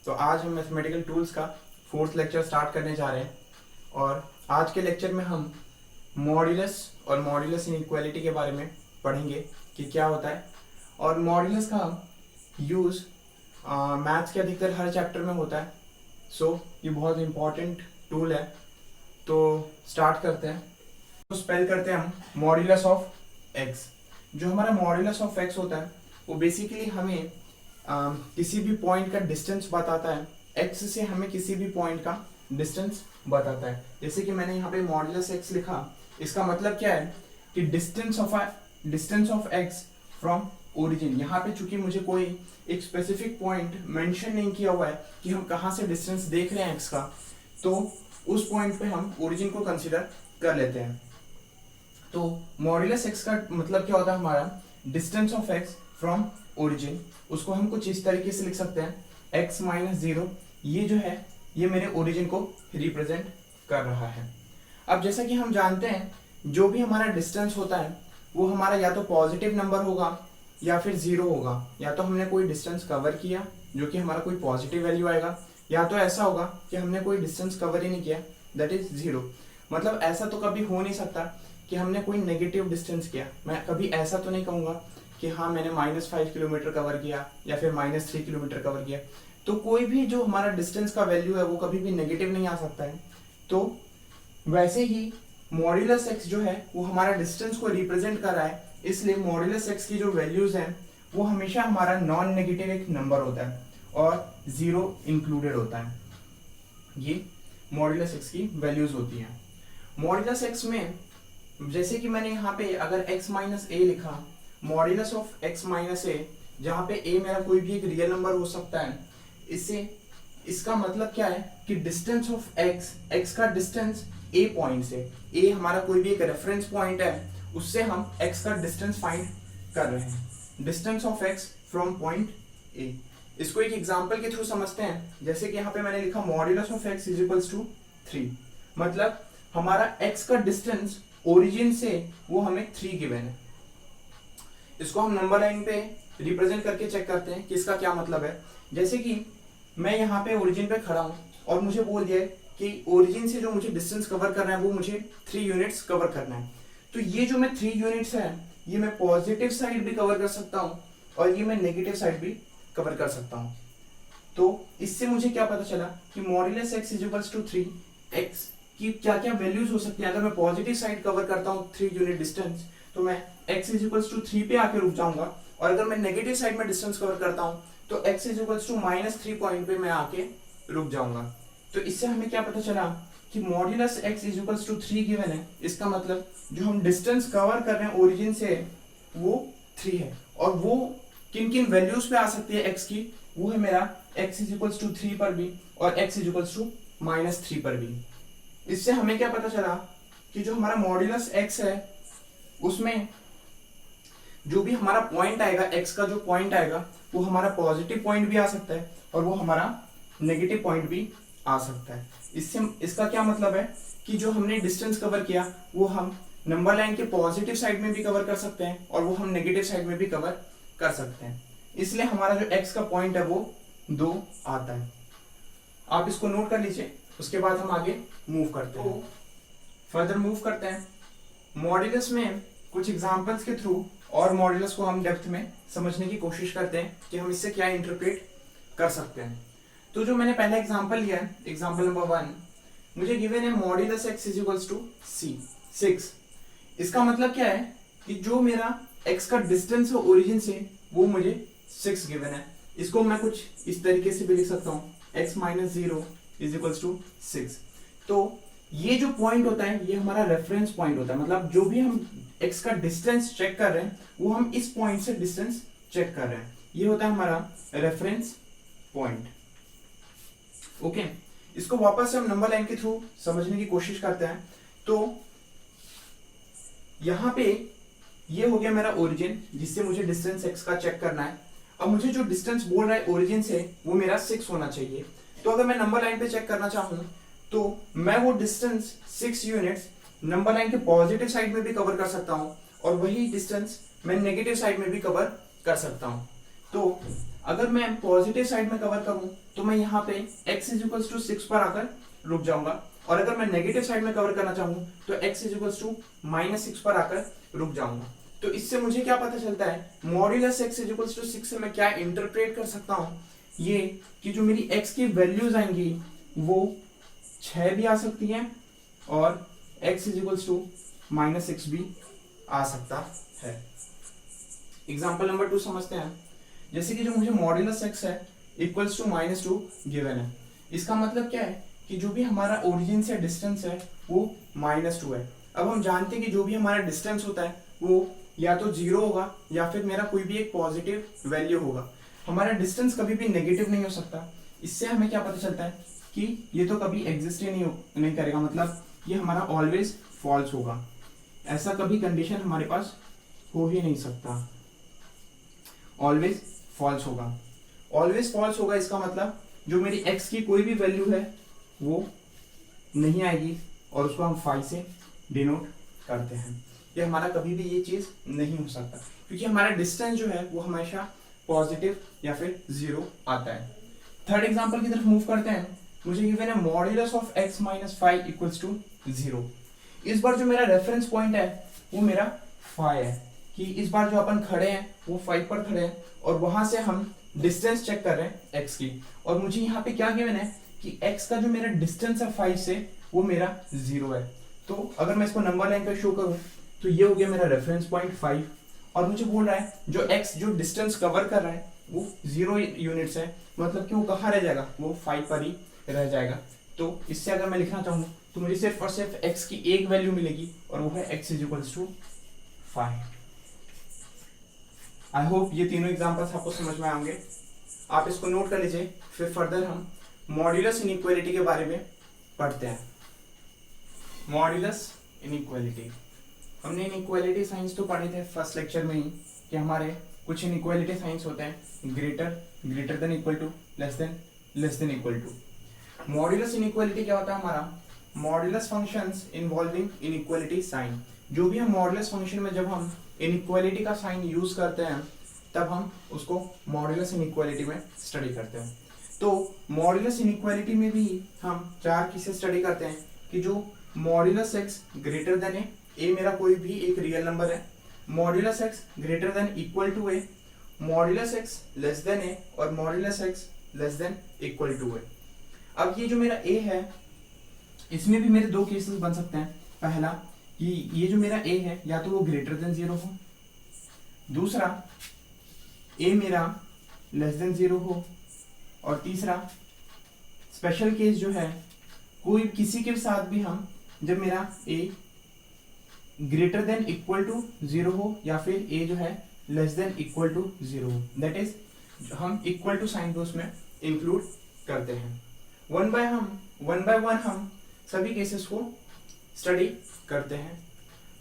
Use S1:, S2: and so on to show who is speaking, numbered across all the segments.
S1: तो आज हम मैथमेटिकल टूल्स का 4th लेक्चर स्टार्ट करने जा रहे हैं और आज के लेक्चर में हम मॉड्यूलस और मॉड्यूलस इनइक्वालिटी के बारे में पढ़ेंगे कि क्या होता है। और मॉड्यूलस का यूज़ मैथ्स के अधिकतर हर चैप्टर में होता है। सो ये बहुत इंपॉर्टेंट टूल है। तो स्टार्ट करते हैं। तो स्पेल करते हैं हम मॉड्यूलस ऑफ एक्स। जो हमारा मॉड्यूलस ऑफ एक्स होता है वो बेसिकली हमें किसी भी पॉइंट का डिस्टेंस बताता है। एक्स से हमें किसी भी पॉइंट का डिस्टेंस बताता है। जैसे कि मैंने यहाँ पे मॉड्यूलस एक्स लिखा, इसका मतलब क्या है कि distance of x from origin. यहाँ पे चूंकि मुझे कोई एक स्पेसिफिक पॉइंट मेंशन नहीं किया हुआ है कि हम कहाँ से डिस्टेंस देख रहे हैं एक्स का, तो उस पॉइंट पे हम ओरिजिन को कंसिडर कर लेते हैं। तो मॉड्यूलस एक्स का मतलब क्या होता है, हमारा distance of x from origin. उसको हम कुछ इस तरीके से लिख सकते हैं, x माइनस 0 ये जो है ये मेरे ओरिजिन को रिप्रेजेंट कर रहा है। अब जैसा कि हम जानते हैं जो भी हमारा डिस्टेंस होता है वो हमारा या तो पॉजिटिव नंबर होगा या फिर 0 होगा। या तो हमने कोई डिस्टेंस कवर किया जो कि हमारा कोई पॉजिटिव वैल्यू आएगा, या तो ऐसा होगा कि हमने कोई डिस्टेंस कवर ही नहीं किया, दैट इज 0। मतलब ऐसा तो कभी हो नहीं सकता कि हमने कोई नेगेटिव डिस्टेंस किया। मैं कभी ऐसा तो नहीं कहूँगा कि हाँ मैंने -5 किलोमीटर कवर किया या फिर -3 किलोमीटर कवर किया। तो कोई भी जो हमारा डिस्टेंस का वैल्यू है वो कभी भी नेगेटिव नहीं आ सकता है। तो वैसे ही मॉड्यूलस एक्स जो है वो हमारा डिस्टेंस को रिप्रेजेंट कर रहा है, इसलिए मॉड्यूलस एक्स की जो वैल्यूज हैं वो हमेशा हमारा नॉन नेगेटिव एक नंबर होता है और 0 इंक्लूडेड होता है। ये मॉड्यूलस एक्स की वैल्यूज होती हैं। मॉड्यूलस एक्स में जैसे कि मैंने यहाँ पे अगर x माइनस ए लिखा, मॉड्यूलस ऑफ x माइनस ए, जहाँ पे a मेरा कोई भी एक रियल नंबर हो सकता है, इससे इसका मतलब क्या है कि डिस्टेंस ऑफ x का डिस्टेंस a पॉइंट से, a हमारा कोई भी एक रेफरेंस पॉइंट है, उससे हम x का डिस्टेंस फाइंड कर रहे हैं। Distance of x from point a। इसको एक एग्जांपल के थ्रू समझते हैं। जैसे कि यहाँ पे मैंने लिखा modulus of x is equals to 3। मतलब हमारा x का डिस्टेंस ओरिजिन से वो हमें 3 गिवन है। इसको हम नंबर लाइन पे रिप्रेजेंट करके चेक करते हैं कि इसका क्या मतलब है। जैसे कि मैं यहाँ पे ओरिजिन पे खड़ा हूँ और मुझे बोल दिया है कि ओरिजिन से जो मुझे डिस्टेंस कवर करना है वो मुझे 3 यूनिट्स कवर करना है। तो ये जो मैं 3 यूनिट्स है ये मैं पॉजिटिव साइड भी कवर कर सकता हूँ और ये मैं नेगेटिव साइड भी कवर कर सकता हूँ। तो इससे मुझे क्या पता चला कि modulus x is equals to 3, x की क्या क्या वैल्यूज हो सकती है। अगर मैं पॉजिटिव साइड कवर करता हूँ 3 यूनिट डिस्टेंस तो मैं x इज इक्वल्स टू 3 पे आके रुक जाऊंगा, और अगर मैं नेगेटिव साइड में डिस्टेंस कवर करता हूँ तो x is equals to -3 point पे मैं आके रुक जाऊंगा। तो इससे हमें क्या पता चला कि modulus x is equals to 3 given है। इसका मतलब जो हम डिस्टेंस कवर कर रहे हैं ओरिजिन से वो 3 है, और वो किन किन वैल्यूज पे आ सकती है x की, वो है मेरा x इज इक्वल्स टू 3 पर भी और x इज इक्वल्स टू -3 पर भी। इससे हमें क्या पता चला कि जो हमारा मॉड्यूलस x है उसमें जो भी हमारा पॉइंट आएगा, x का जो पॉइंट आएगा वो हमारा पॉजिटिव पॉइंट भी आ सकता है और वो हमारा नेगेटिव पॉइंट भी आ सकता है। इससे इसका क्या मतलब है कि जो हमने डिस्टेंस कवर किया वो हम नंबर लाइन के पॉजिटिव साइड में भी कवर कर सकते हैं और वो हम नेगेटिव साइड में भी कवर कर सकते हैं। इसलिए हमारा जो x का पॉइंट है वो 2 आता है। आप इसको नोट कर लीजिए, उसके बाद हम आगे मूव करते हैं, फर्दर मूव करते हैं। मॉड्यूलस में कुछ एग्जांपल्स के थ्रू और मॉड्यूलस को हम डेप्थ में समझने की कोशिश करते हैं कि हम इससे क्या इंटरप्रेट कर सकते हैं। तो जो मैंने पहला एग्जांपल लिया है, एग्जांपल नंबर 1, मुझे गिवन है modulus x is equals to 6। इसका मतलब क्या है कि जो मेरा x का डिस्टेंस है ओरिजिन से वो मुझे 6 गिवन है। इसको मैं कुछ इस तरीके से भी लिख सकता हूँ, x minus 0 is equals to 6। तो ये जो पॉइंट होता है ये हमारा रेफरेंस पॉइंट होता है। मतलब जो भी हम x का डिस्टेंस चेक कर रहे हैं वो हम इस पॉइंट से डिस्टेंस चेक कर रहे हैं। ये होता है हमारा रेफरेंस पॉइंट। ओके, इसको वापस से हम नंबर लाइन के थ्रू समझने की कोशिश करते हैं। तो यहाँ पे ये हो गया मेरा ओरिजिन जिससे मुझे डिस्टेंस x का चेक करना है। अब मुझे जो डिस्टेंस बोल रहा है ओरिजिन से वो मेरा 6 होना चाहिए। तो अगर मैं नंबर लाइन पे चेक करना चाहूँ तो मैं वो डिस्टेंस 6 यूनिट्स नंबर लाइन के पॉजिटिव साइड में भी कवर कर सकता हूँ और वही डिस्टेंस मैं नेगेटिव साइड में भी कवर कर सकता हूँ। तो अगर मैं पॉजिटिव साइड में कवर करूं तो मैं यहाँ पे x इज इक्वल्स टू 6 पर आकर रुक जाऊंगा, और अगर मैं नेगेटिव साइड में कवर करना चाहूँ तो x इज इक्वल्स टू -6 पर आकर रुक जाऊंगा। तो इससे मुझे क्या पता चलता है, modulus x is equals to 6 से मैं क्या इंटरप्रेट कर सकता हूँ, ये कि जो मेरी x की वैल्यूज आएंगी वो 6 भी आ सकती हैं और x इज इक्वल्स टू -6 भी आ सकता है। एग्जाम्पल नंबर 2 समझते हैं। जैसे कि जो मुझे मॉड्यूलस x है इक्वल्स टू -2 गिवन है, इसका मतलब क्या है कि जो भी हमारा ओरिजिन से डिस्टेंस है वो -2 है। अब हम जानते हैं कि जो भी हमारा डिस्टेंस होता है वो या तो 0 होगा या फिर मेरा कोई भी एक पॉजिटिव वैल्यू होगा। हमारा डिस्टेंस कभी भी नेगेटिव नहीं हो सकता। इससे हमें क्या पता चलता है कि ये तो कभी एग्जिस्ट ही नहीं करेगा, मतलब ये हमारा ऑलवेज फॉल्स होगा। ऐसा कभी कंडीशन हमारे पास हो ही नहीं सकता, ऑलवेज फॉल्स होगा। ऑलवेज फॉल्स होगा इसका मतलब जो मेरी x की कोई भी वैल्यू है वो नहीं आएगी और उसको हम फाई से डिनोट करते हैं। ये हमारा कभी भी ये चीज नहीं हो सकता क्योंकि हमारा डिस्टेंस जो है वो हमेशा पॉजिटिव या फिर 0 आता है। थर्ड एग्जांपल की तरफ मूव करते हैं। मुझे गिवन है modulus of x - 5 equals to 0। इस बार जो मेरा रेफरेंस पॉइंट है वो मेरा 5 है, कि इस बार जो अपन खड़े हैं वो 5 पर खड़े हैं और वहां से हम डिस्टेंस चेक कर रहे हैं x की, और मुझे यहाँ पे क्या गिवन है कि x का जो मेरा डिस्टेंस है 5 से वो मेरा 0 है। तो अगर मैं इसको नंबर लाइन पे शो करूं तो ये हो गया मेरा रेफरेंस पॉइंट 5, और मुझे बोल रहा है जो x जो डिस्टेंस कवर कर रहा है वो 0 यूनिट्स है, मतलब कि वो कहाँ रह जाएगा, वो 5 पर ही रह जाएगा। तो इससे अगर मैं लिखना चाहूँ तो मुझे सिर्फ और सिर्फ x की एक वैल्यू मिलेगी और वो है x is equals to 5। I hope ये तीनों एग्जांपल्स आपको समझ में आएंगे। आप इसको नोट कर लीजिए, फिर फर्दर हम मॉड्यूलस इनइक्वालिटी के बारे में पढ़ते हैं। मॉड्यूलस इनइक्वालिटी, हमने इनइक्वालिटी साइंस तो पढ़े थे फर्स्ट लेक्चर में ही कि हमारे कुछ इनइक्वालिटी साइंस होते हैं, greater than equal to, less than equal to. Modulus inequality क्या होता है हमारा, modulus functions involving inequality sign. जो भी हम मॉड्यूलस फंक्शन में जब हम इनइक्वालिटी का साइन यूज करते हैं तब हम उसको मॉड्यूलस इनइक्वालिटी में स्टडी करते हैं। तो मॉड्यूलस इनइक्वालिटी में भी हम 4 केसेस स्टडी करते हैं कि जो modulus x greater than A मेरा कोई भी एक रियल नंबर है, modulus x greater than equal to A, modulus x less than A और modulus x less than equal to A. अब ये जो मेरा a है इसमें भी मेरे 2 केसेस बन सकते हैं। पहला कि ये जो मेरा a है या तो वो ग्रेटर देन 0 हो, दूसरा a मेरा लेस देन 0 हो, और तीसरा स्पेशल केस जो है कोई किसी के साथ भी हम जब मेरा a greater than equal to 0 हो या फिर a जो है लेस देन इक्वल टू 0 हो, दैट इज हम इक्वल टू साइन को उसमें इंक्लूड करते हैं। वन बाय वन हम सभी केसेस को स्टडी करते हैं।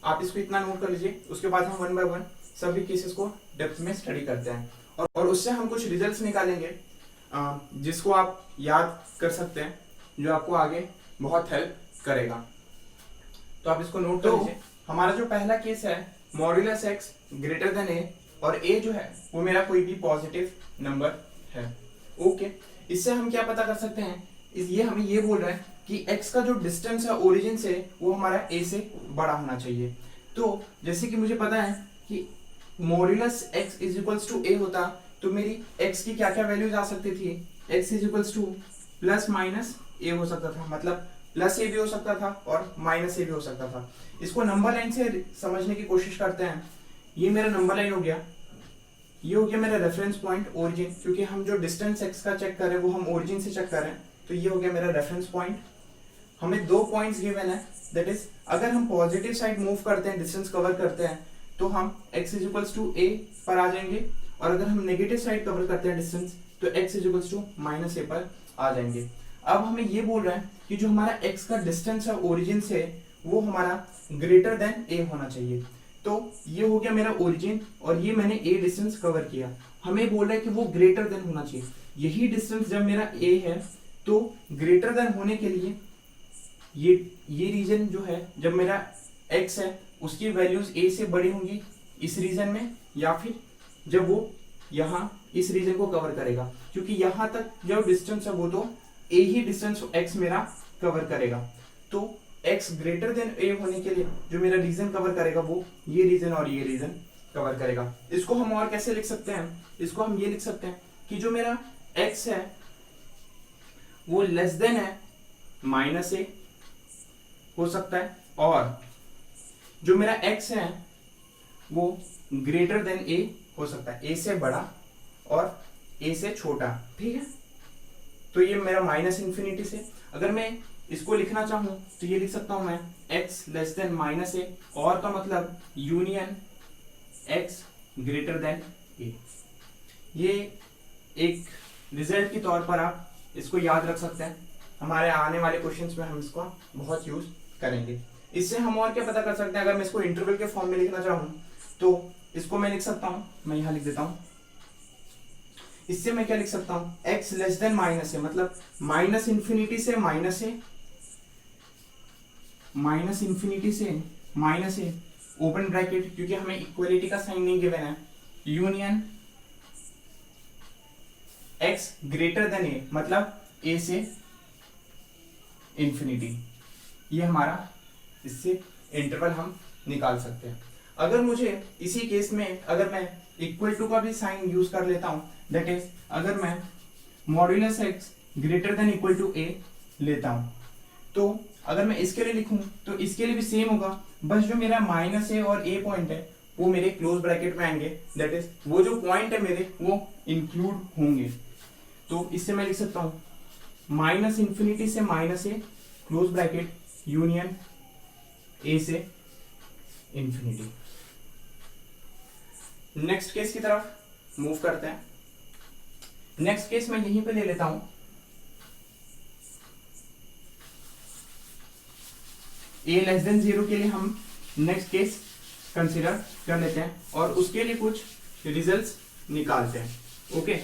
S1: आप इसको इतना नोट कर लीजिए, उसके बाद हम वन बाय वन सभी केसेस को डेप्थ में स्टडी करते हैं और उससे हम कुछ रिजल्ट्स निकालेंगे जिसको आप याद कर सकते हैं, जो आपको आगे बहुत हेल्प करेगा। तो आप इसको नोट कर लीजिए। हमारा जो पहला केस है modulus x greater then a और a जो है वो मेरा कोई भी पॉजिटिव नंबर है। ओके, इससे हम क्या पता कर सकते हैं, ये हमें ये बोल रहा है कि x का जो डिस्टेंस है ओरिजिन से वो हमारा a से बड़ा होना चाहिए। तो जैसे कि मुझे पता है कि modulus x is equals to a होता तो मेरी x की क्या क्या वैल्यूज आ सकती थी, x is equals two plus minus a हो सकता था, मतलब प्लस ए भी हो सकता था और माइनस ए भी हो सकता था। इसको नंबर लाइन से समझने की कोशिश करते हैं। ये मेरा नंबर लाइन हो गया, ये हो गया मेरा रेफरेंस पॉइंट ओरिजिन, क्योंकि हम जो डिस्टेंस x का चेक कर रहे हैं वो हम ओरिजिन से चेक कर रहे हैं, तो ये हो गया मेरा रेफरेंस पॉइंट। हमें 2 पॉइंट्स गिवन है, दैट इज अगर हम पॉजिटिव साइड मूव करते हैं, डिस्टेंस कवर करते हैं तो हम x is equals to a पर आ जाएंगे, और अगर हम नेगेटिव साइड कवर करते हैं डिस्टेंस तो x is equals to minus a पर आ जाएंगे। अब हमें ये बोल रहा है कि जो हमारा x का डिस्टेंस है ओरिजिन से वो हमारा ग्रेटर देन a होना चाहिए। तो ये हो गया मेरा ओरिजिन और ये मैंने a डिस्टेंस कवर किया। हमें बोल रहा है कि वो ग्रेटर देन होना चाहिए। यही डिस्टेंस जब मेरा a है तो ग्रेटर देन होने के लिए ये रीजन जो है जब मेरा x है उसकी वैल्यूज a से बड़ी होंगी इस रीजन में, या फिर जब वो यहाँ इस रीजन को कवर करेगा, क्योंकि यहां तक जो डिस्टेंस है वो तो ए ही डिस्टेंस x मेरा कवर करेगा। तो x ग्रेटर देन a होने के लिए जो मेरा रीजन कवर करेगा वो ये रीजन और ये रीजन कवर करेगा। इसको हम और कैसे लिख सकते हैं, इसको हम ये लिख सकते हैं कि जो मेरा x है वो लेस देन है -a हो सकता है, और जो मेरा x है वो ग्रेटर देन a हो सकता है, a से बड़ा और a से छोटा। ठीक है, तो ये मेरा -∞ से, अगर मैं इसको लिखना चाहूं तो ये लिख सकता हूं मैं x लेस देन -a, और का मतलब union x greater then a। ये एक रिजल्ट के तौर पर आप इसको याद रख सकते हैं, हमारे आने वाले क्वेश्चंस में हम इसको बहुत यूज करेंगे। इससे हम और क्या पता कर सकते हैं, अगर मैं इसको इंटरवल के फॉर्म में लिखना चाहूं तो इसको मैं लिख सकता हूं, मैं यहां लिख देता हूं, इससे मैं क्या लिख सकता हूं, x लेस देन -a, मतलब -∞ से -a, -∞ से -a, ओपन ब्रैकेट, क्योंकि हमें इक्वलिटी का साइन नहीं गिवन है, union x greater then a, मतलब a से इंफिनिटी। ये हमारा इससे इंटरवल हम निकाल सकते हैं। अगर मुझे इसी केस में अगर मैं इक्वल टू का भी साइन यूज कर लेता हूं, दैट इज अगर मैं modulus x greater than equal to a लेता हूं, तो अगर मैं इसके लिए लिखूं तो इसके लिए भी सेम होगा, बस जो मेरा -a और a पॉइंट है वो मेरे क्लोज ब्रैकेट में आएंगे, दैट इज वो जो पॉइंट है मेरे वो इंक्लूड होंगे। तो इससे मैं लिख सकता हूं -∞ से -a close bracket union a से इंफिनिटी। नेक्स्ट केस की तरफ मूव करते हैं। नेक्स्ट केस मैं यहीं पे ले लेता हूं, a लेस देन 0 के लिए हम नेक्स्ट केस कंसीडर कर लेते हैं और उसके लिए कुछ रिजल्ट्स निकालते हैं। ओके,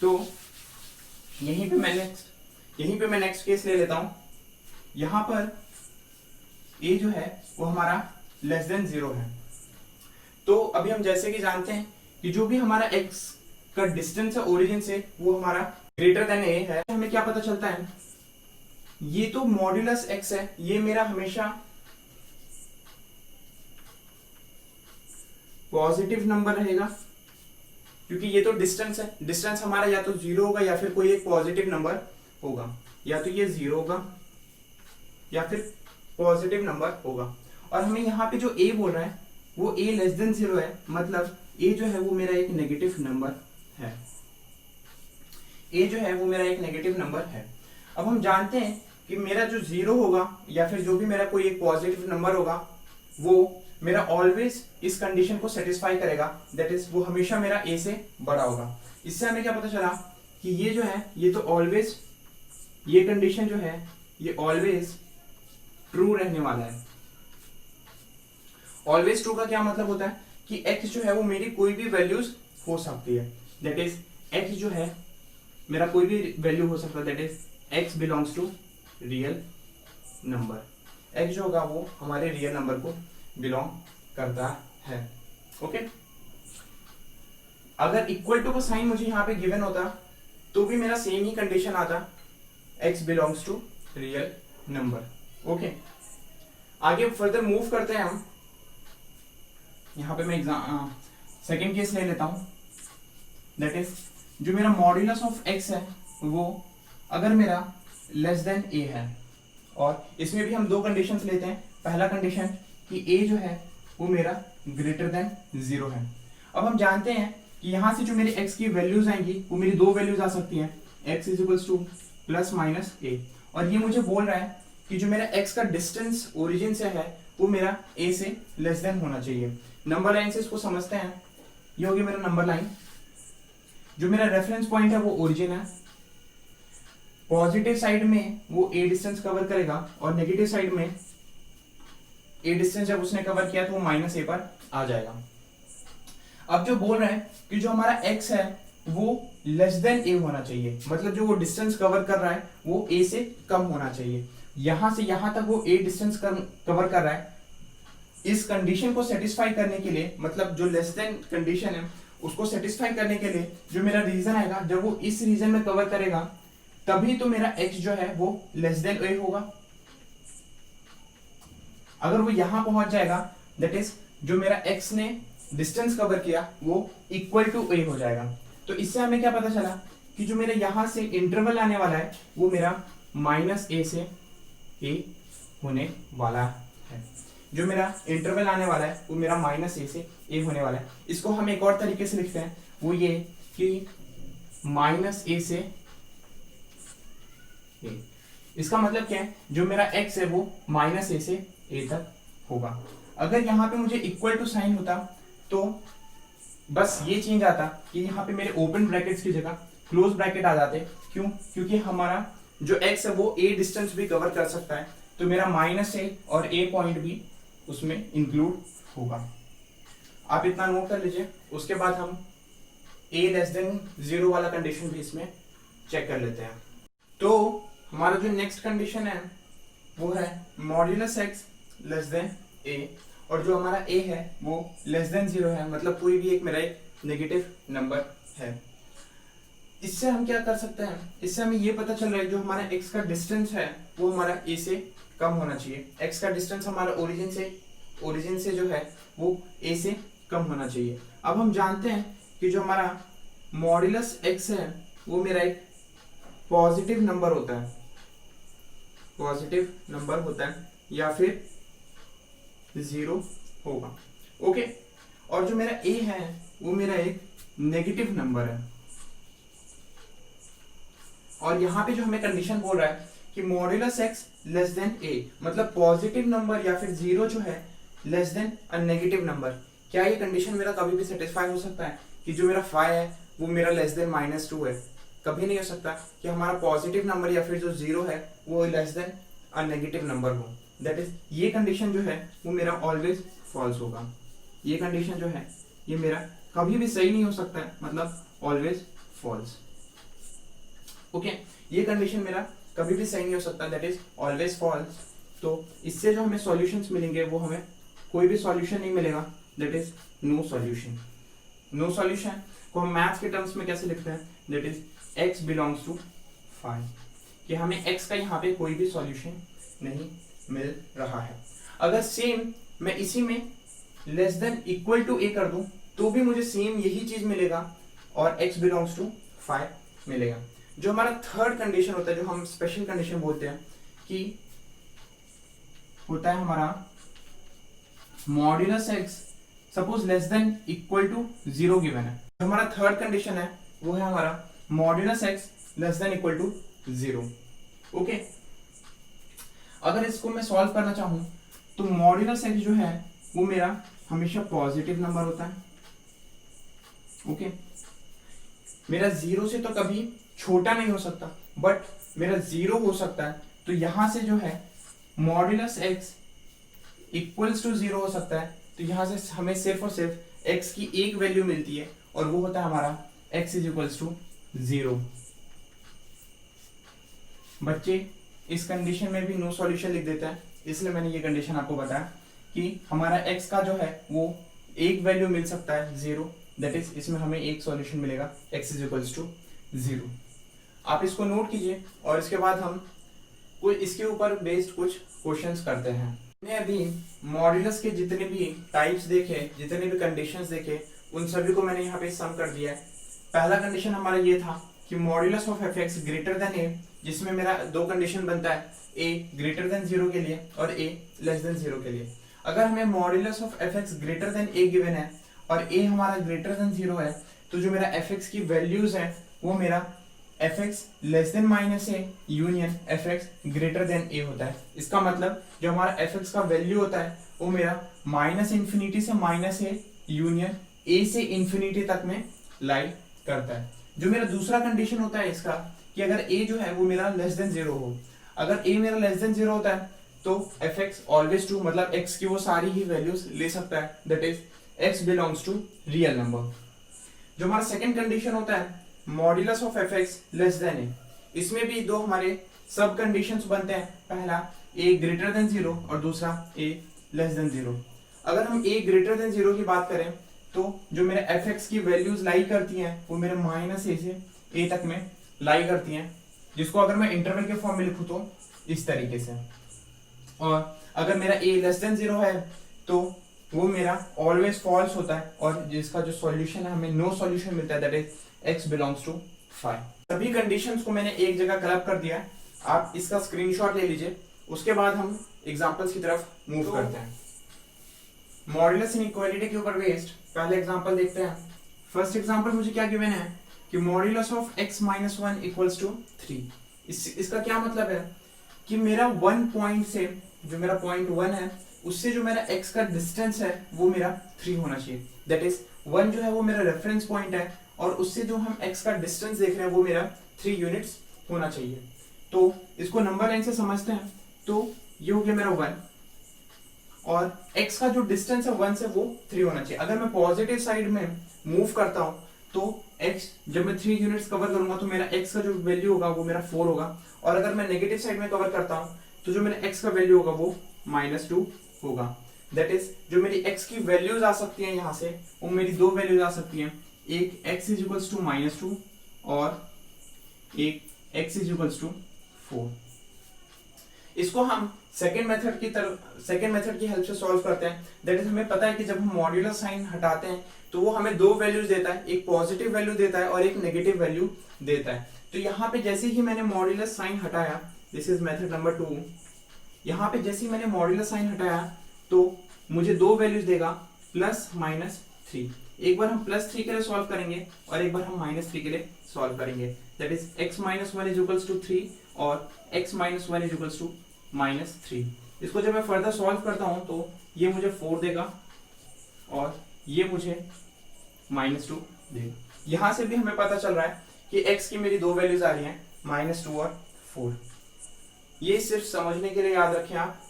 S1: तो यहीं पे मैं नेक्स्ट केस ले लेता हूं। यहां पर a जो है वो हमारा लेस देन 0 है। तो अभी हम जैसे कि जानते हैं कि जो भी हमारा x का डिस्टेंस है ओरिजिन से वो हमारा ग्रेटर देन a है। हमें क्या पता चलता है, ये तो मॉड्यूलस x है, ये मेरा हमेशा पॉजिटिव नंबर रहेगा, क्योंकि ये तो डिस्टेंस है, डिस्टेंस हमारा या तो 0 होगा या फिर कोई एक पॉजिटिव नंबर होगा, या तो ये 0 होगा या फिर पॉजिटिव नंबर होगा। और हमें यहाँ पे जो a बोल रहा है वो a लेस देन 0 है, मतलब a जो है वो मेरा एक नेगेटिव नंबर है, a जो है वो मेरा एक नेगेटिव नंबर है। अब हम जानते हैं कि मेरा जो 0 होगा या फिर जो भी मेरा कोई एक पॉजिटिव नंबर होगा वो मेरा ऑलवेज इस कंडीशन को सेटिस्फाई करेगा, दैट इज वो हमेशा मेरा a से बड़ा होगा। इससे हमें क्या पता चला कि ये जो है ये तो ऑलवेज, ये कंडीशन जो है ये ऑलवेज ट्रू रहने वाला है। ऑलवेज ट्रू का क्या मतलब होता है कि x जो है वो मेरी कोई भी वैल्यूज हो सकती है, दैट इज x जो है मेरा कोई भी वैल्यू हो सकता है, that is x belongs to real number. x जो होगा वो हमारे रियल नंबर को बिलोंग करता है। ओके, अगर इक्वल टू का साइन मुझे यहाँ पे गिवन होता तो भी मेरा सेम ही कंडीशन आता, x belongs to real number. Okay, आगे फर्दर मूव करते हैं हम। यहाँ पे मैं सेकेंड केस ले लेता हूं, दैट इज जो मेरा मॉड्यूलस ऑफ x है वो अगर मेरा लेस देन a है, और इसमें भी हम दो कंडीशंस लेते हैं। पहला कंडीशन कि a जो है वो मेरा ग्रेटर देन 0 है। अब हम जानते हैं कि यहां से जो मेरी x की वैल्यूज आएंगी वो मेरी दो वैल्यूज आ सकती हैं, x is equals two plus minus a, और ये मुझे बोल रहा है कि जो मेरा x का डिस्टेंस ओरिजिन से है वो मेरा a से लेस देन होना चाहिए। नंबर लाइन से इसको समझते हैं, ये होगी मेरा नंबर लाइन, जो मेरा रेफरेंस पॉइंट है वो ओरिजिन है, पॉजिटिव साइड में वो a डिस्टेंस कवर करेगा और नेगेटिव साइड में a डिस्टेंस जब उसने कवर किया तो वो माइनस a पर आ जाएगा। अब जो बोल रहे हैं कि जो हमारा x है वो लेस देन a होना चाहिए, मतलब जो वो डिस्टेंस कवर कर रहा है वो a से कम होना चाहिए। यहां से यहां तक वो a डिस्टेंस कवर कर रहा है। इस कंडीशन को सेटिस्फाई करने के लिए, मतलब जो लेस देन कंडीशन है उसको सेटिस्फाई करने के लिए जो मेरा रीजन आएगा, जब वो इस रीजन में कवर करेगा तभी तो मेरा x जो है वो लेस देन a होगा। अगर वो यहां पहुंच जाएगा, दैट इज जो मेरा x ने डिस्टेंस कवर किया वो इक्वल टू a हो जाएगा। तो इससे हमें क्या पता चला कि जो मेरा यहां से इंटरवल आने वाला है वो मेरा -a से a होने वाला है। जो मेरा इंटरवल आने वाला है वो मेरा -a से a होने वाला है। इसको हम एक और तरीके से लिखते हैं, वो ये कि -a से a। इसका मतलब क्या है, जो मेरा x है वो -a से a तक होगा। अगर यहाँ पे मुझे इक्वल टू साइन होता तो बस ये चेंज आता कि यहाँ पे मेरे ओपन ब्रैकेट्स की जगह क्लोज ब्रैकेट आ जाते। क्यों? क्योंकि हमारा जो x है वो a डिस्टेंस भी कवर कर सकता है, तो मेरा -a और a पॉइंट भी उसमें इंक्लूड होगा। आप इतना नोट कर लीजिए। उसके बाद हम a लेस देन 0 वाला कंडीशन भी इसमें चेक कर लेते हैं। तो हमारा जो नेक्स्ट कंडीशन है वो है modulus x less than a, और जो हमारा a है वो लेस देन 0 है, मतलब कोई भी एक मेरा एक नेगेटिव नंबर है। इससे हम क्या कर सकते हैं, इससे हमें ये पता चल रहा है जो हमारा x का डिस्टेंस है वो हमारा a से कम होना चाहिए। x का डिस्टेंस हमारा ओरिजिन से जो है वो a से कम होना चाहिए। अब हम जानते हैं कि जो हमारा मॉड्यूलस x है वो मेरा एक पॉजिटिव नंबर होता है या फिर 0 होगा। ओके, और जो मेरा a है वो मेरा एक नेगेटिव नंबर है। और यहाँ पे जो हमें कंडीशन बोल रहा है कि modulus x less than a, मतलब पॉजिटिव नंबर या फिर 0 जो है less than a negative number. क्या ये कंडीशन मेरा कभी भी सेटिस्फाई हो सकता है कि जो मेरा फाई है वो मेरा लेस देन -2 है? कभी नहीं हो सकता कि हमारा पॉजिटिव नंबर या फिर जो 0 है वो less than a negative number हो। दैट इज ये कंडीशन जो है वो मेरा ऑलवेज फॉल्स होगा। ये कंडीशन जो है ये मेरा कभी भी सही नहीं हो सकता है, मतलब ऑलवेज फॉल्स। ओके, ये कंडीशन मेरा कभी भी सही नहीं हो सकता, दैट इज ऑलवेज फॉल्स। तो इससे जो हमें सॉल्यूशंस मिलेंगे वो हमें कोई भी सॉल्यूशन नहीं मिलेगा, that is no solution. No solution को हम मैथ्स के टर्म्स में कैसे लिखते हैं, that is x belongs to phi, कि हमें x का यहाँ पे कोई भी सॉल्यूशन नहीं मिल रहा है। अगर सेम मैं इसी में less than equal to a कर दूं तो भी मुझे सेम यही चीज मिलेगा और x बिलोंग्स टू फाई मिलेगा। जो हमारा थर्ड कंडीशन होता है, जो हम स्पेशल कंडीशन बोलते हैं, कि होता है हमारा modulus x suppose less than equal to 0 given है। जो हमारा थर्ड कंडीशन है वो है हमारा modulus x less than equal to 0। Okay, अगर इसको मैं सॉल्व करना चाहूं तो मॉड्यूलस x जो है वो मेरा हमेशा पॉजिटिव नंबर होता है। ओके, मेरा 0 से तो कभी छोटा नहीं हो सकता, बट मेरा 0 हो सकता है। तो यहां से जो है मॉड्यूलस x इक्वल्स टू 0 हो सकता है। तो यहां से हमें सिर्फ और सिर्फ x की एक वैल्यू मिलती है और वो होता है हमारा x इज इक्वल्स टू 0। बच्चे इस कंडीशन में भी नो सॉल्यूशन लिख देते हैं, इसलिए मैंने ये कंडीशन आपको बताया कि हमारा x का जो है वो एक वैल्यू मिल सकता है 0, दैट इज इसमें हमें एक सॉल्यूशन मिलेगा x इज इक्वल्स टू 0। आप इसको नोट कीजिए और इसके बाद हम कोई इसके ऊपर बेस्ड कुछ क्वेश्चंस करते हैं। मैंने अभी मॉड्यूलस के जितने भी टाइप्स देखे, जितने भी कंडीशंस देखे, उन सभी को मैंने यहाँ पे सम कर दिया है। पहला कंडीशन हमारा ये था कि modulus of fx greater than a, जिसमें मेरा दो कंडीशन बनता है, a ग्रेटर देन 0 के लिए और a लेस देन 0 के लिए। अगर हमें modulus of fx greater than a given है और a हमारा ग्रेटर देन 0 है, तो जो मेरा fx की वैल्यूज है वो मेरा fx less than -a union fx greater than a होता है। इसका मतलब जो हमारा fx का वैल्यू होता है वो मेरा -∞ से -a यूनियन a से इंफिनिटी तक में लाई करता है। जो मेरा दूसरा कंडीशन होता है इसका कि अगर a जो है वो मेरा लेस देन 0 हो। अगर a मेरा लेस देन 0 होता है तो fx ऑलवेज ट्रू, मतलब x की वो सारी ही वैल्यूज ले सकता है, that is x belongs to real number. जो हमारा सेकंड कंडीशन होता है modulus of fx less than a, इसमें भी दो हमारे सब कंडीशंस बनते हैं। पहला a ग्रेटर देन 0 और दूसरा a लेस देन 0। अगर हम a ग्रेटर देन 0 की बात करें तो जो मेरे एफ एक्स की वैल्यूज लाई करती हैं वो मेरे माइनस ए से ए तक में लाई करती हैं, जिसको अगर मैं इंटरवल के फॉर्म में लिखूं तो इस तरीके से। और अगर मेरा ए लेस देन 0 है तो वो मेरा ऑलवेज फॉल्स होता है, और जिसका जो सॉल्यूशन है हमें नो सॉल्यूशन मिलता है, that is x belongs to 5। सभी कंडीशंस को मैंने एक जगह क्लब कर दिया है, आप इसका स्क्रीनशॉट ले लीजिए। उसके बाद हम एग्जांपल्स की तरफ मूव करते हैं। मॉड्यूलस इनइक्वालिटी के ऊपर बेस्ड पहले एग्जांपल देखते हैं। फर्स्ट एग्जांपल मुझे क्या गिवन है कि modulus of x minus 1 equals to 3। इसका क्या मतलब है कि मेरा 1 पॉइंट से, जो मेरा पॉइंट 1 है उससे जो मेरा x का डिस्टेंस है वो मेरा 3 होना चाहिए। दैट इज 1 जो है वो मेरा रेफरेंस पॉइंट है, और उससे जो हम x का डिस्टेंस देख रहे हैं वो मेरा 3 यूनिट्स होना चाहिए। तो इसको नंबर लाइन से समझते हैं। तो ये हो गया मेरा 1, और x का जो डिस्टेंस है 1 से वो 3 होना चाहिए। अगर मैं पॉजिटिव साइड में मूव करता हूं तो x, जब मैं 3 यूनिट्स कवर करूंगा तो मेरा x का जो वैल्यू होगा वो मेरा 4 होगा, और अगर मैं नेगेटिव साइड में कवर करता हूं तो जो मेरा x का वैल्यू होगा वो -2 होगा। दैट इज जो मेरी x की वैल्यूज आ सकती हैं यहाँ से, वो मेरी दो वैल्यूज आ सकती हैं, एक x इज इक्वल्स टू -2 और एक x इज इक्वल्स टू 4। इसको हम सेकेंड मेथड की हेल्प से सॉल्व करते हैं। दैट इज हमें पता है कि जब हम मॉड्यूलस साइन हटाते हैं तो वो हमें दो वैल्यूज देता है, एक पॉजिटिव वैल्यू देता है और एक नेगेटिव वैल्यू देता है। तो यहाँ पे जैसे ही मैंने मॉड्यूलस साइन हटाया, दिस इज मेथड नंबर 2, यहाँ पे जैसे ही मैंने मॉड्यूलस साइन हटाया तो मुझे दो वैल्यूज देगा +-3। एक बार हम +3 के लिए सॉल्व करेंगे और एक बार हम -3 के लिए सॉल्व करेंगे। That is x - 1 is equals to 3 और x - 1 इज इक्वल्स टू -3। इसको जब मैं फर्दर सॉल्व करता हूं तो ये मुझे 4 देगा और ये मुझे -2 देगा। यहां से भी हमें पता चल रहा है कि x की मेरी दो वैल्यूज आ रही हैं, -2 और 4। ये सिर्फ समझने के लिए याद रखें आप,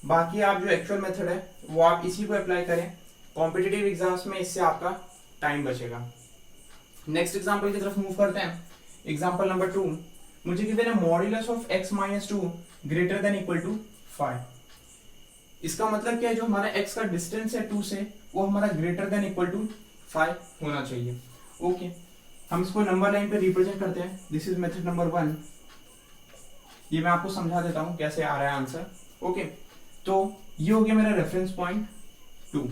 S1: बाकी आप जो एक्चुअल मेथड है वो आप इसी को अप्लाई करें कॉम्पिटिटिव एग्जाम्स में, इससे आपका टाइम बचेगा। नेक्स्ट एग्जांपल की तरफ मूव करते हैं। एग्जांपल नंबर 2, मुझे गिवन है modulus of x - 2 greater than equal to 5। इसका मतलब क्या है, जो हमारा x का डिस्टेंस है 2 से वो हमारा ग्रेटर देन इक्वल टू 5 होना चाहिए। ओके, हम इसको नंबर लाइन पे रिप्रेजेंट करते हैं। This is method number 1। ये मैं आपको समझा देता हूं कैसे आ रहा है आंसर। ओके, तो ये हो गया मेरा रेफरेंस पॉइंट 2।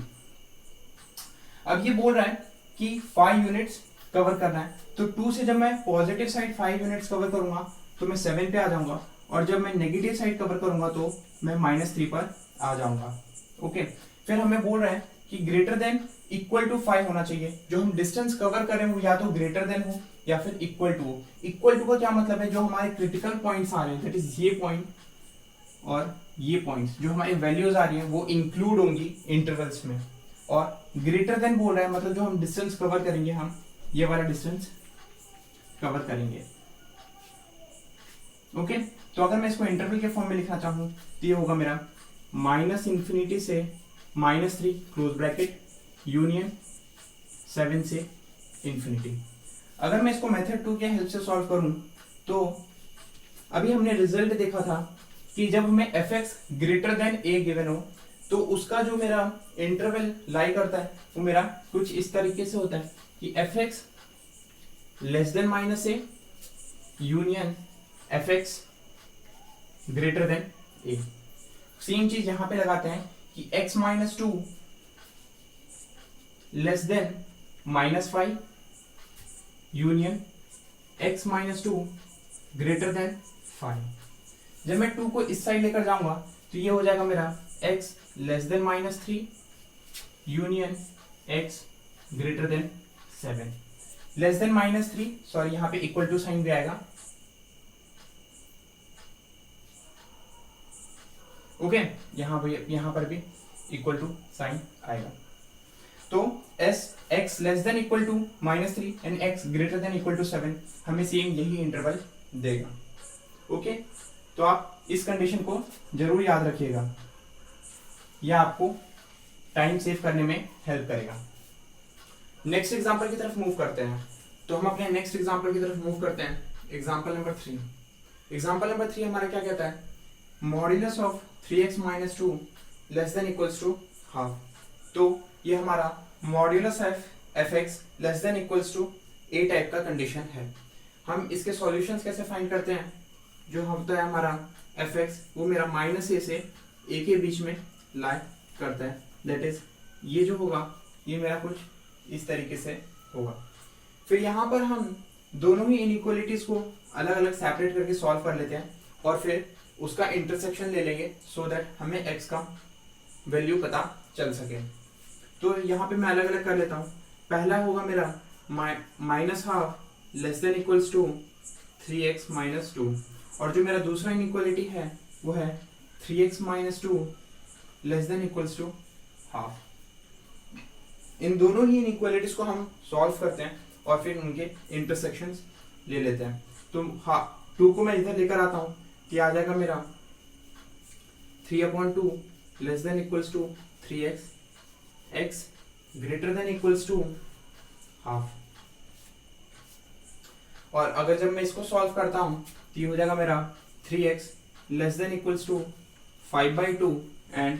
S1: अब ये बोल रहा है कि 5 यूनिट्स कवर करना है, तो 2 से जब मैं पॉजिटिव साइड 5 यूनिट्स कवर करूंगा तो मैं 7 पे आ जाऊंगा, और जब मैं नेगेटिव साइड कवर करूंगा तो मैं -3 पर आ जाऊंगा। ओके, फिर हमें बोल रहा है कि ग्रेटर देन इक्वल टू 5 होना चाहिए। जो हम डिस्टेंस कवर करें वो या तो ग्रेटर देन हो या फिर इक्वल टू हो। इक्वल टू का क्या मतलब है, जो हमारे क्रिटिकल पॉइंट्स आ रहे हैं, दैट इज ये पॉइंट और ये पॉइंट्स, जो हमारी वैल्यूज आ रही हैं वो इंक्लूड होंगी इंटरवल्स में। और ग्रेटर देन बोल रहा है मतलब जो हम डिस्टेंस कवर करेंगे, हम ये वाला डिस्टेंस कवर करेंगे। ओके, तो अगर मैं इसको इंटरवल के फॉर्म में लिखना चाहूं तो ये होगा मेरा -∞ से -3 क्लोज ब्रैकेट यूनियन 7 से ∞। अगर मैं इसको मेथड 2 के हेल्प से सॉल्व करूं तो अभी हमने रिजल्ट देखा था कि जब हमें fx greater than a given हो तो उसका जो मेरा इंटरवल लाई करता है वो मेरा कुछ इस तरीके से होता है कि fx less than -a union fx greater than a। Same चीज यहां पे लगाते हैं कि x - 2 less then -5 union x - 2 greater then 5। जब मैं 2 को इस साइड लेकर जाऊंगा तो ये हो जाएगा मेरा x less then -3 union x greater then 7। Less than -3, sorry यहाँ पे इक्वल टू साइन भी आएगा। ओके, यहाँ पर भी इक्वल टू साइन आएगा। तो x less than equal to -3 and x greater than equal to 7 हमें सेम यही इंटरवल देगा। ओके, तो आप इस कंडीशन को जरूर याद रखिएगा, यह आपको टाइम सेव करने में हेल्प करेगा। नेक्स्ट एग्जांपल की तरफ मूव करते हैं। तो हम अपने नेक्स्ट एग्जांपल की तरफ मूव करते हैं। Example number 3। एग्जांपल नंबर 3 हमारा क्या कहता है, modulus of 3x - 2 less than equals to half. तो ये हमारा modulus F x less than equals to a type का कंडीशन है। हम इसके सॉल्यूशंस कैसे फाइंड करते हैं? जो होता है हमारा एफ एक्स वो मेरा माइनस ए से ए के बीच में लाई करता है, दैट इज ये जो होगा ये मेरा कुछ इस तरीके से होगा। फिर यहाँ पर हम दोनों ही इनइक्वालिटीज को अलग अलग सेपरेट करके सॉल्व कर लेते हैं और फिर उसका इंटरसेक्शन ले लेंगे सो दैट हमें एक्स का वैल्यू पता चल सके। तो यहाँ पे मैं अलग अलग कर लेता हूँ। पहला होगा मेरा minus half less than equals to 3x minus 2 और जो मेरा दूसरा इनइक्वालिटी है वो है 3x minus 2 less than equals to half. इन दोनों ही इनइक्वालिटीज को हम सॉल्व करते हैं और फिर उनके इंटरसेक्शंस ले लेते हैं। तो हाँ 2 को मैं इधर लेकर आता हूँ कि आ जाएगा मेरा 3/2 less than equals to 3x x greater than equals to half. और अगर जब मैं इसको सॉल्व करता हूँ तो ये हो जाएगा मेरा 3x less than equals to 5/2 and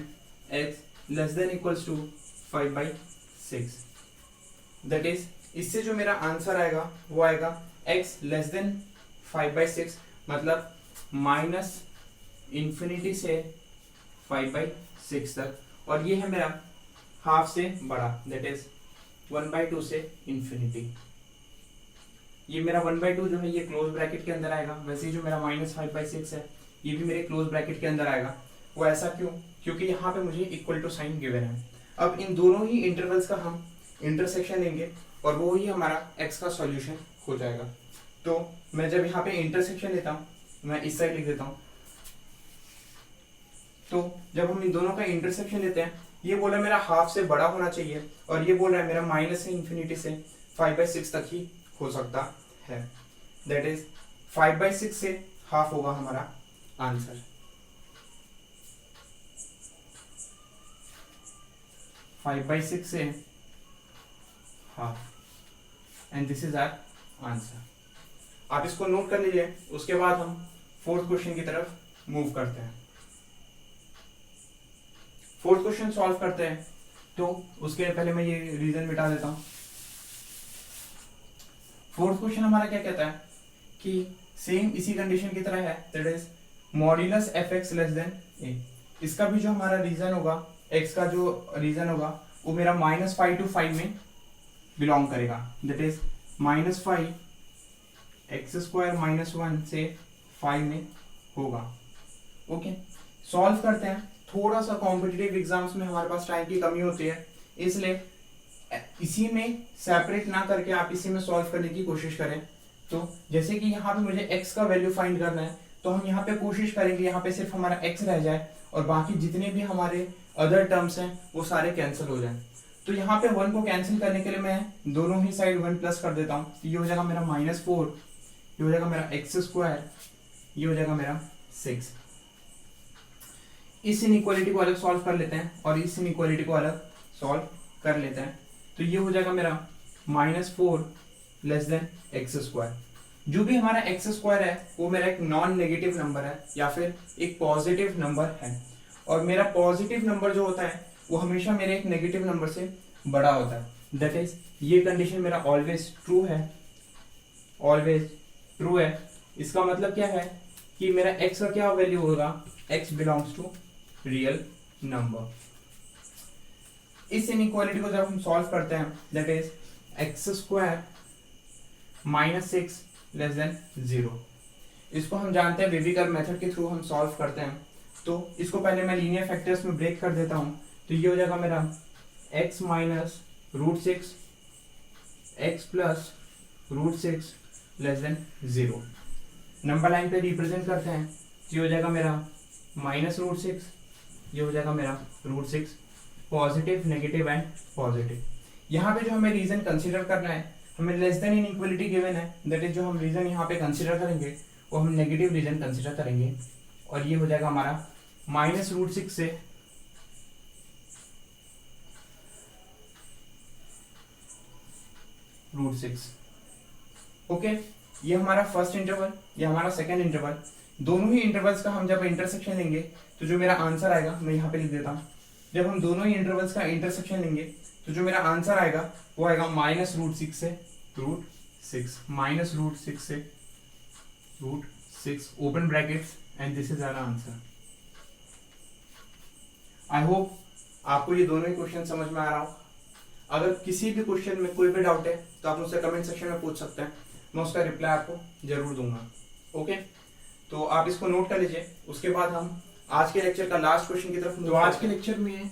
S1: x less than equals to 5/6। That is इससे जो मेरा आंसर आएगा वो आएगा x लेस देन 5/6 मतलब माइनस इंफिनिटी से 5/6 तक, और ये है मेरा हाफ से बड़ा दैट इज 1/2 से इंफिनिटी। ये मेरा 1/2 जो है ये क्लोज ब्रैकेट के अंदर आएगा, वैसे ही जो मेरा -5/6 है ये भी मेरे क्लोज ब्रैकेट के अंदर आएगा। वो ऐसा क्यों? क्योंकि यहाँ पे मुझे इक्वल टू साइन गिवन है। अब इन दोनों ही इंटरवल्स का हम इंटरसेक्शन लेंगे और वो ही हमारा x का सॉल्यूशन हो जाएगा। तो मैं जब यहाँ पे इंटरसेक्शन लेता हूँ मैं इस साइड लिख देता हूँ। तो जब हम इन दोनों का इंटरसेक्शन लेते हैं, ये बोला मेरा हाफ से बड़ा होना चाहिए और ये बोल रहा है मेरा माइनस से इंफिनिटी से 5/6 तक ही हो सकता है। दैट इज 5/6 से हाफ होगा हमारा आंसर। फाइव बाई सिक्स से half and this is our answer. आप इसको नोट कर लीजिए, उसके बाद हम फोर्थ क्वेश्चन की तरफ मूव करते हैं। फोर्थ क्वेश्चन सॉल्व करते हैं तो उसके पहले मैं ये रीजन मिटा देता हूं। फोर्थ क्वेश्चन हमारा क्या कहता है कि सेम इसी कंडीशन की तरह है, that is modulus F x less than A. इसका भी जो हमारा रीजन होगा, एक्स का जो रीजन होगा वो मेरा -5 to 5 में बिलोंग करेगा, दैट इज -5 x² - 1 से 5 में होगा। ओके, सॉल्व करते हैं। थोड़ा सा कॉम्पिटिटिव एग्जाम्स में हमारे पास टाइम की कमी होती है, इसलिए इसी में सेपरेट ना करके आप इसी में सॉल्व करने की कोशिश करें। तो जैसे कि यहाँ पे मुझे x का वैल्यू फाइंड करना है, तो हम यहाँ पे कोशिश करेंगे यहाँ पे सिर्फ हमारा x रह जाए और बाकी जितने भी हमारे अदर टर्म्स हैं वो सारे कैंसिल हो जाएं। तो यहाँ पे 1 को कैंसिल करने के लिए मैं दोनों ही साइड 1 प्लस कर देता हूँ। ये हो जाएगा मेरा -4, ये हो जाएगा मेरा x², ये हो जाएगा मेरा 6। इस इनइक्वालिटी को अलग सॉल्व कर लेते हैं और इस इनइक्वालिटी को अलग सॉल्व कर लेते हैं। तो ये हो जाएगा मेरा -4 लेस देन x²। जो भी हमारा x² है वो मेरा एक नॉन नेगेटिव नंबर है या फिर एक पॉजिटिव नंबर है, और मेरा पॉजिटिव नंबर जो होता है वो हमेशा मेरे एक नेगेटिव नंबर से बड़ा होता है। दैट इज ये कंडीशन मेरा ऑलवेज ट्रू है, ऑलवेज ट्रू है। इसका मतलब क्या है कि मेरा x का क्या वैल्यू होगा, x belongs to real number. इस इनइक्वालिटी को जब हम सॉल्व करते हैं, that is x² -6 less than 0। इसको हम जानते हैं वेविकर मेथड के थ्रू हम सॉल्व करते हैं। तो इसको पहले मैं लीनियर फैक्टर्स में ब्रेक कर देता हूं। तो ये हो जाएगा मेरा x - √6 x + √6 less than 0। Number line पे रिप्रेजेंट करते हैं, तो ये हो जाएगा मेरा -√6, ये हो जाएगा मेरा √6, पॉजिटिव, नेगेटिव एंड पॉजिटिव। यहाँ पे जो हमें रीजन कंसीडर करना है, हमें लेस देन इनइक्वालिटी गिवन है, दैट इज जो हम रीजन यहाँ पे कंसीडर करेंगे वो हम नेगेटिव रीजन कंसीडर करेंगे, और ये हो जाएगा हमारा -√6 से √6। ओके, ये हमारा फर्स्ट इंटरवल, ये हमारा सेकेंड इंटरवल। दोनों ही इंटरवल्स का हम जब इंटरसेक्शन लेंगे तो जो मेरा आंसर आएगा मैं यहाँ पे लिख देता हूँ जब हम दोनों ही इंटरवल्स का इंटरसेक्शन लेंगे तो जो मेरा आंसर आएगा वो आएगा -√6 से √6, -√6 से √6 open brackets, and this is our answer. I hope आपको ये दोनों ही क्वेश्चन समझ में आ रहा हो। अगर किसी भी क्वेश्चन में कोई भी डाउट है तो आप मुझसे कमेंट सेक्शन में पूछ सकते हैं, मैं उसका रिप्लाई आपको जरूर दूंगा। ओके, तो आप इसको नोट कर लीजिए। उसके बाद हम आज के लेक्चर का लास्ट क्वेश्चन की तरफ, तो आज के लेक्चर में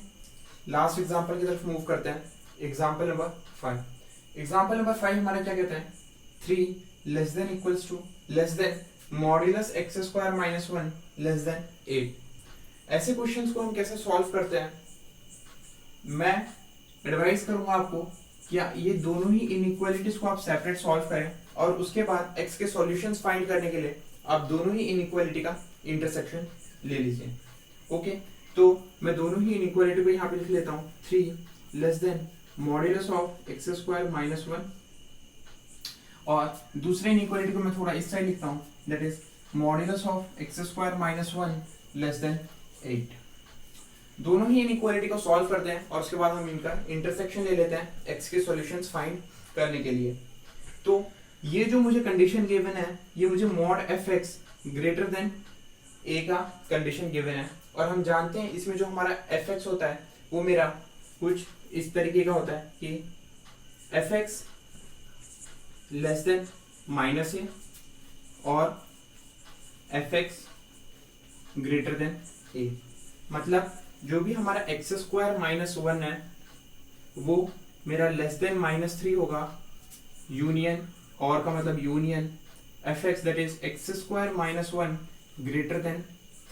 S1: लास्ट एग्जांपल की तरफ मूव करते हैं। Example number 5। एग्जांपल नंबर 5 हमारा क्या कहता है, 3 less than equals to less than modulus x² - 1 less than 8। ऐसे क्वेश्चंस को हम कैसे सॉल्व करते हैं, मैं एडवाइस करूंगा आपको कि ये दोनों ही इनइक्वालिटीज को आप सेपरेट सॉल्व करें और उसके बाद x के सॉल्यूशंस फाइंड करने के लिए आप दोनों ही इनइक्वालिटी का इंटरसेक्शन ले लीजिए। ओके, तो मैं दोनों ही इनइक्वालिटी को यहाँ पे लिख लेता हूँ। 3 less than modulus of x² - 1, और दूसरे इनइक्वालिटी को मैं थोड़ा इस साइड लिखता हूँ, that is modulus of x² - 1 less than 8। दोनों ही इनइक्वालिटी को सॉल्व करते हैं और उसके बाद हम इनका इंटरसेक्शन ले लेते हैं x के सॉल्यूशंस फाइंड करने के लिए। तो ये जो मुझे कंडीशन गिवन है, ये मुझे mod fx greater than a का कंडीशन गिवन है, और हम जानते हैं इसमें जो हमारा fx होता है वो मेरा कुछ इस तरीके का होता है कि fx लेस देन -a और fx ग्रेटर देन a। मतलब जो भी हमारा x² - 1 है वो मेरा लेस देन -3 होगा, यूनियन, और का मतलब union fx that is x² - 1 greater than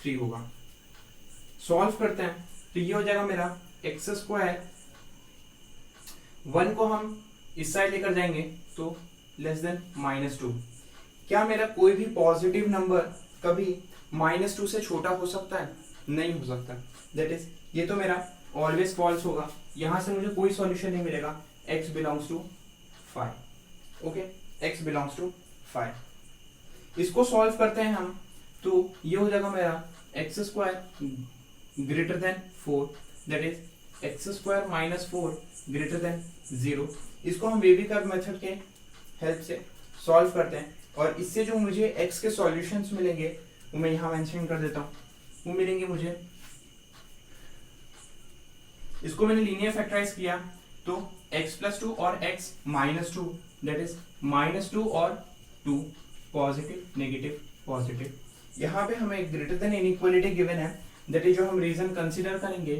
S1: 3 होगा। सॉल्व करते हैं तो ये हो जाएगा मेरा x², 1 को हम इस साइड लेकर जाएंगे तो लेस देन -2। क्या मेरा कोई भी पॉजिटिव नंबर कभी -2 से छोटा हो सकता है? नहीं हो सकता। दैट इज ये तो मेरा ऑलवेज फॉल्स होगा, यहां से मुझे कोई सॉल्यूशन नहीं मिलेगा। x belongs to 5। Okay, x belongs to 5। इसको सॉल्व करते हैं हम तो ये हो जाएगा मेरा x² greater than 4, that is x² - 4 greater than 0। इसको हम बेबी कर्व मेथड के हेल्प से सॉल्व करते हैं, और इससे जो मुझे x के सॉल्यूशंस मिलेंगे वो मैं यहाँ मेंशन कर देता हूँ। वो मिलेंगे मुझे, इसको मैंने लीनियर फैक्टराइज किया तो x+2 और x -2, दैट इज -2 और 2, पॉजिटिव नेगेटिव पॉजिटिव। यहाँ पे हमें ग्रेटर देन इनइक्वालिटी गिवन है, दैट इज जो हम रीजन कंसीडर करेंगे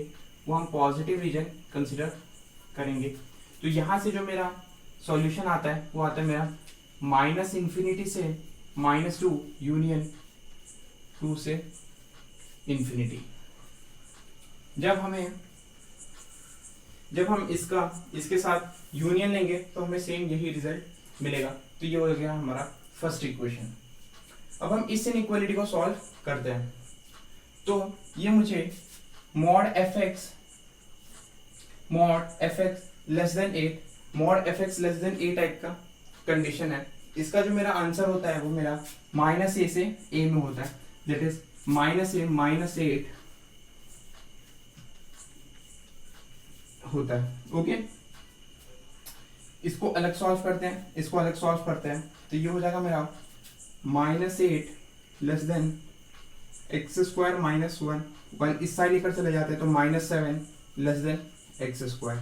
S1: वो हम पॉजिटिव रीजन कंसीडर करेंगे। तो यहाँ से जो मेरा सॉल्यूशन आता है वो आता है मेरा -∞ से -2 यूनियन 2 से इंफिनिटी। जब हम इसके साथ यूनियन लेंगे तो हमें सेम यही रिजल्ट मिलेगा। तो ये हो गया हमारा फर्स्ट इक्वेशन। अब हम इस इनइक्वालिटी को सॉल्व करते हैं तो ये मुझे mod fx less than 8, mod fx less than a type का कंडीशन है। इसका जो मेरा आंसर होता है वो मेरा -a से a में होता है, दैट इज -a -8 होता है। ओके, इसको अलग सॉल्व करते हैं, तो ये हो जाएगा मेरा -8 लेस देन x² - 1 इस साइड लेकर चले जाते हैं तो -7 लेस देन x²।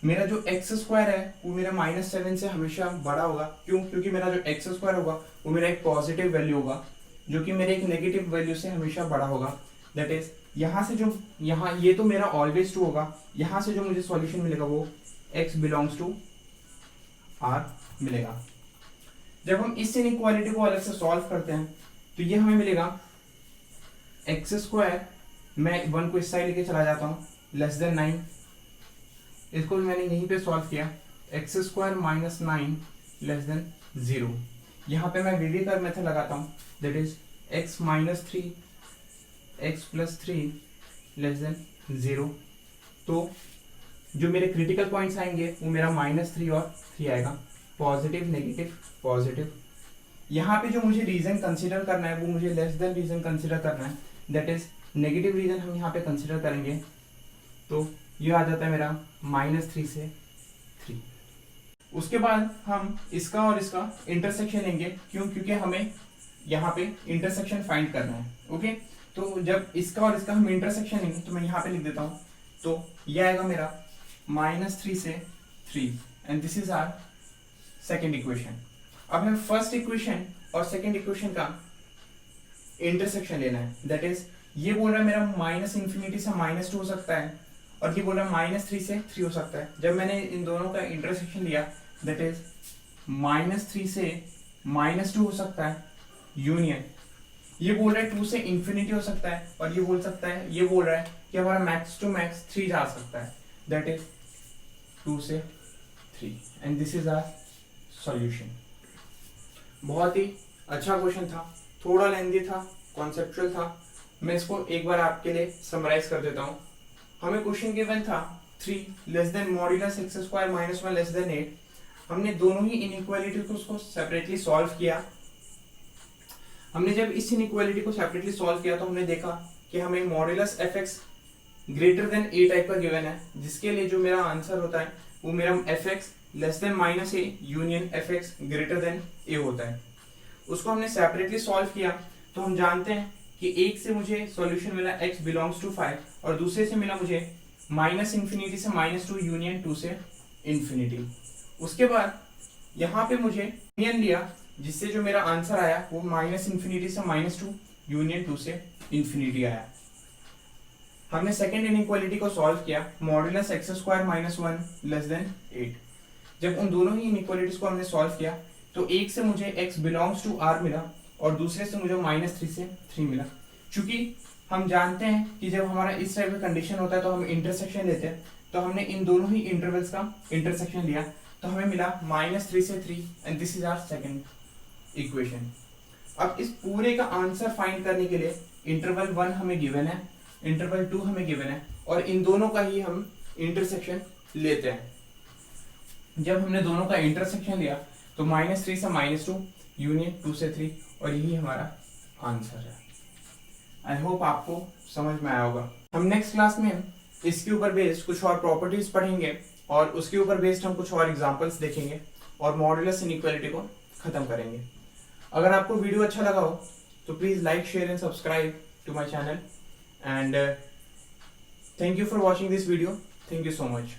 S1: मेरा जो x² है वो मेरा -7 से हमेशा बड़ा होगा। क्यों? क्योंकि मेरा जो x² होगा वो मेरा एक पॉजिटिव वैल्यू होगा जो कि मेरे एक नेगेटिव वैल्यू से हमेशा बड़ा होगा। दैट इज यहाँ ये तो मेरा ऑलवेज 2 होगा, यहाँ से जो मुझे सॉल्यूशन मिलेगा वो x बिलोंग्स टू r मिलेगा। जब हम इस इनइक्वालिटी को अलग से सॉल्व करते हैं तो ये हमें मिलेगा x², मैं 1 को इस साइड लेके चला जाता हूँ, लेस देन 9। इसको भी मैंने यहीं पे सॉल्व किया, x² - 9 लेस देन 0। यहाँ पे मैं वीवी कर्व मेथड लगाता हूँ, that is x - 3 x + 3 less then 0। तो जो मेरे क्रिटिकल पॉइंट्स आएंगे वो मेरा -3 और 3 आएगा, पॉजिटिव नेगेटिव पॉजिटिव। यहाँ पे जो मुझे रीजन कंसीडर करना है वो मुझे लेस देन रीजन कंसीडर करना है, दैट इज नेगेटिव रीजन हम यहाँ पे कंसीडर करेंगे तो ये आ जाता है मेरा -3 से 3। उसके बाद हम इसका और इसका इंटरसेक्शन लेंगे, क्यों? क्योंकि हमें यहाँ पे इंटरसेक्शन फाइंड करना है। ओके, तो जब इसका और इसका हम इंटरसेक्शन लेंगे तो मैं यहाँ पे लिख देता हूँ, तो ये आएगा मेरा -3 से 3 and this is our second equation. अब हमें फर्स्ट इक्वेशन और सेकेंड इक्वेशन का इंटरसेक्शन लेना है, दैट इज ये बोल रहा है मेरा -∞ से -2 हो सकता है और ये बोल रहा है -3 से 3 हो सकता है। जब मैंने इन दोनों का इंटरसेक्शन लिया, दैट इज -3 से -2 हो सकता है यूनियन, ये बोल रहा है 2 से इंफिनिटी हो सकता है, और ये बोल रहा है कि हमारा मैक्स टू मैक्स 3 जा सकता है, दैट इज 2 से 3 and this is our solution. बहुत ही अच्छा क्वेश्चन था, थोड़ा लेंदी था, कॉन्सेप्चुअल था। मैं इसको एक बार आपके लिए समराइज कर देता हूँ। हमें क्वेश्चन गिवन था 3 less than modulus x square minus 1 less than 8। हमने दोनों ही इनइक्वालिटी को उसको सेपरेटली सॉल्व किया। हमने जब इस इनइक्वालिटी को सेपरेटली सॉल्व किया तो हमने देखा कि हमें modulus fx greater than a type का गिवन है, जिसके लिए जो मेरा आंसर होता है वो मेरा fx less than -a union fx greater than a होता है। उसको हमने सेपरेटली सॉल्व किया तो हम जानते हैं कि एक से मुझे सॉल्यूशन मिला x बिलोंग्स टू 5 और दूसरे से मिला मुझे -∞ से -2 यूनियन 2 से इंफिनिटी। उसके बाद यहाँ पे मुझे यूनियन लिया, जिससे जो मेरा आंसर आया वो -∞ से -2 यूनियन 2 से इंफिनिटी आया। हमने सेकेंड इनइक्वालिटी को सॉल्व किया, modulus x square minus 1 less than 8। जब उन दोनों ही इनइक्वालिटीज को हमने सॉल्व किया तो एक से मुझे x बिलोंग्स टू r मिला और दूसरे से मुझे -3 से 3 मिला। चूंकि हम जानते हैं कि जब हमारा इस टाइप का कंडीशन होता है तो हम इंटरसेक्शन लेते हैं, तो हमने इन दोनों ही इंटरवल्स का इंटरसेक्शन लिया तो हमें मिला -3 से 3 and this is our second equation. अब इस पूरे का आंसर फाइंड करने के लिए इंटरवल 1 हमें गिवन है, इंटरवल 2 हमें गिवन है और इन दोनों का ही हम इंटरसेक्शन लेते हैं। जब हमने दोनों का इंटरसेक्शन लिया तो -3 से -2 यूनियन 2 से 3 और यही हमारा आंसर है। आई होप आपको समझ में आया होगा। हम नेक्स्ट क्लास में इसके ऊपर बेस्ड कुछ और प्रॉपर्टीज पढ़ेंगे और उसके ऊपर बेस्ड हम कुछ और एग्जांपल्स देखेंगे और मॉड्यूलस इनइक्वालिटी को खत्म करेंगे। अगर आपको वीडियो अच्छा लगा हो तो please like, share and subscribe to my channel and thank you for watching this video. Thank you so much.